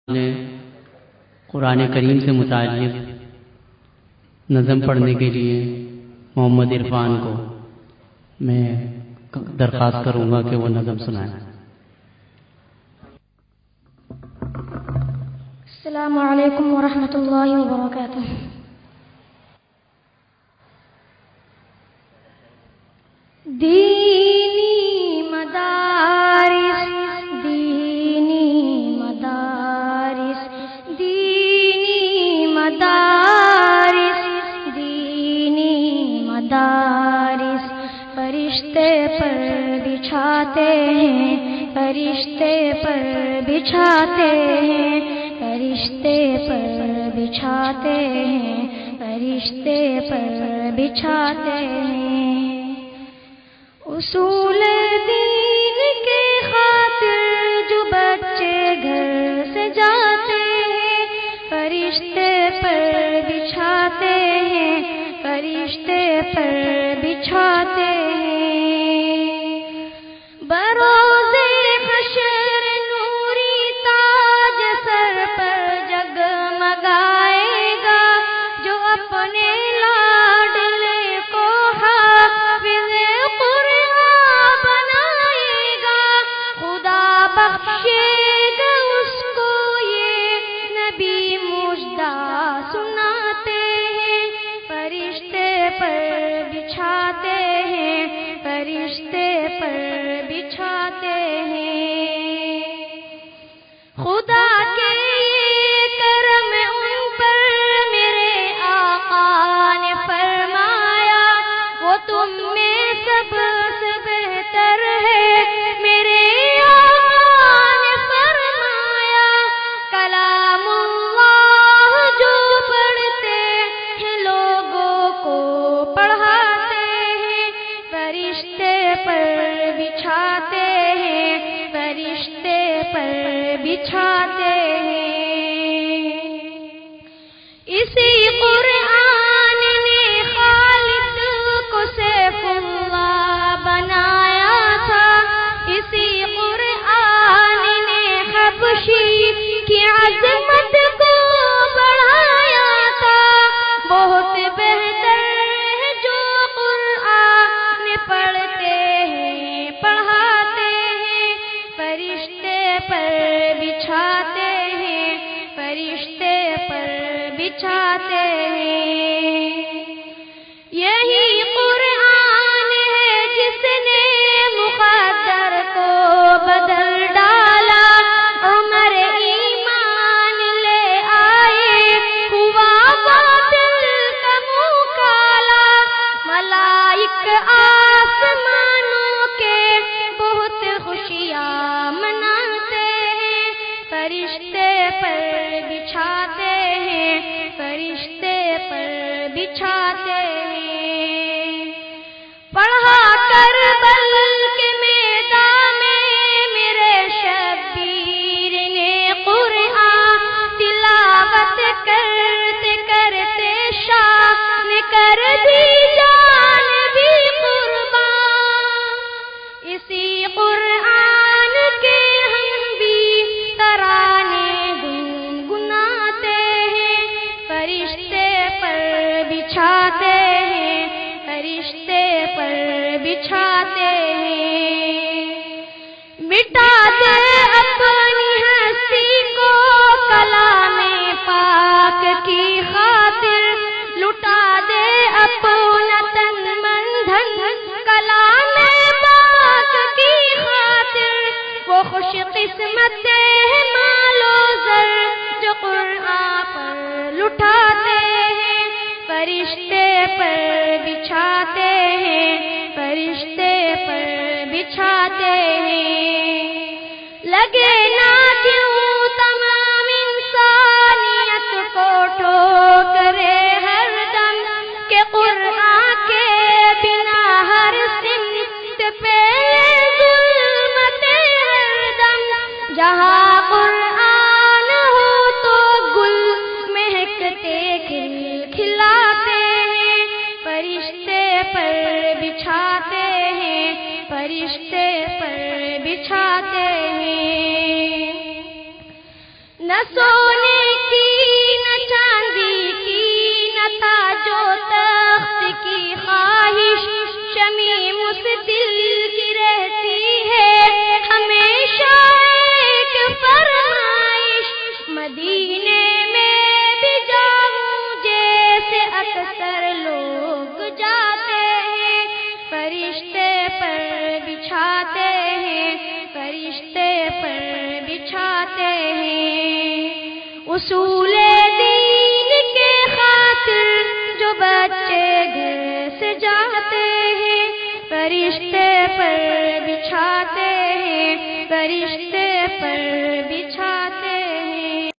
نے قرآن کریم سے متعلق نظم پڑھنے کے لیے محمد عرفان کو میں درخواست کروں گا کہ وہ نظم سنائیں۔ السلام علیکم ورحمۃ اللہ وبرکاتہ۔ دینی مدارس دینی مدارس دینی مدارس دینی مدارس فرشتے پر بچھاتے ہیں، فرشتے پر بچھاتے ہیں، فرشتے پر بچھاتے ہیں، فرشتے پر بچھاتے ہیں۔ اصول دین کے خاطر جو بچے گھر سے جاتے ہیں، فرشتے پر بچھاتے ہیں، فرشتے پر بچھاتے ہیں۔ بروز حشر نوری تاج سر پر جگمگائے گا، جو اپنے لاڈلے کو حافظ قرآن بنائے گا، خدا بخشے گا اس کو یہ نبی مژدہ سناتے ہیں۔ فرشتے پر بچھاتے ہیں، فرشتے پر بچھاتے ہیں۔ خدا کے کرم ان پر میرے آقا نے فرمایا، وہ تم میں سب سے بہتر ہے۔ میرے آقا نے فرمایا، کلام اللہ جو پڑھتے ہیں لوگوں کو پڑھاتے ہیں، فرشتے پر بچھاتے ہیں، فرشتے پر بچھاتے ہیں۔ اسی قرآن نے خالد کو سیف اللہ بنایا تھا، اسی قرآن نے حبشی کی عظمت کو بڑھایا تھا۔ بہت بہتر ہے جو قرآن پڑھتے ہیں، پڑھاتے ہیں، فرشتے پر بچھاتے ہیں، فرشتے پر بچھاتے ہیں۔ یہی قرآن ہے جس نے مقدر کو بدل ڈالا، عمر ایمان لے آئے، ہوا باطل کا منہ کالا۔ ملائک آسمانوں کے بہت خوشیاں مناتے ہیں، فرشتے پر بچھاتے ہیں، فرشتے پر بچھاتے ہیں۔ پڑھا کربل کے میدان میں میرے شبیر نے قرآن، تلاوت کرتے کرتے شاہ نے کر دی جان بھی قربان۔ اسی قرآن کے ہم بھی ترانے گنگناتے ہیں، فرشتے پر بچھاتے ہیں، فرشتے پر بچھاتے ہیں۔ مٹا دے اپنی ہستی کو کلام پاک کی خاطر، لٹا دے اپنا تن من دھن کلام پاک کی خاطر۔ وہ خوش قسمت ہے مال و زر جو قرآن پر لٹاتے ہیں، فرشتے پر بچھاتے ہیں، فرشتے پر بچھاتے ہیں۔ لگے نہ کیوں تمام انسانیت کو ٹھوکرے ہر دم، کہ قرآن کے بنا ہر سمت پہ ظلمت ہر دم۔ جہاں قرآن ہو تو گل مہکتے کھل کھلاتے ہیں، فرشتے پر بچھاتے ہیں، فرشتے پر بچھاتے ہیں۔ سونے کی نہ چاندی کی نہ تاج و تخت کی خواہش، شمیم اس دل کی رہتی ہے ہمیشہ ایک فرمائش، مدینے میں بھی جاؤں جیسے اکثر لوگ جاتے ہیں، فرشتے پر بچھاتے ہیں، فرشتے پر بچھاتے ہیں، اصول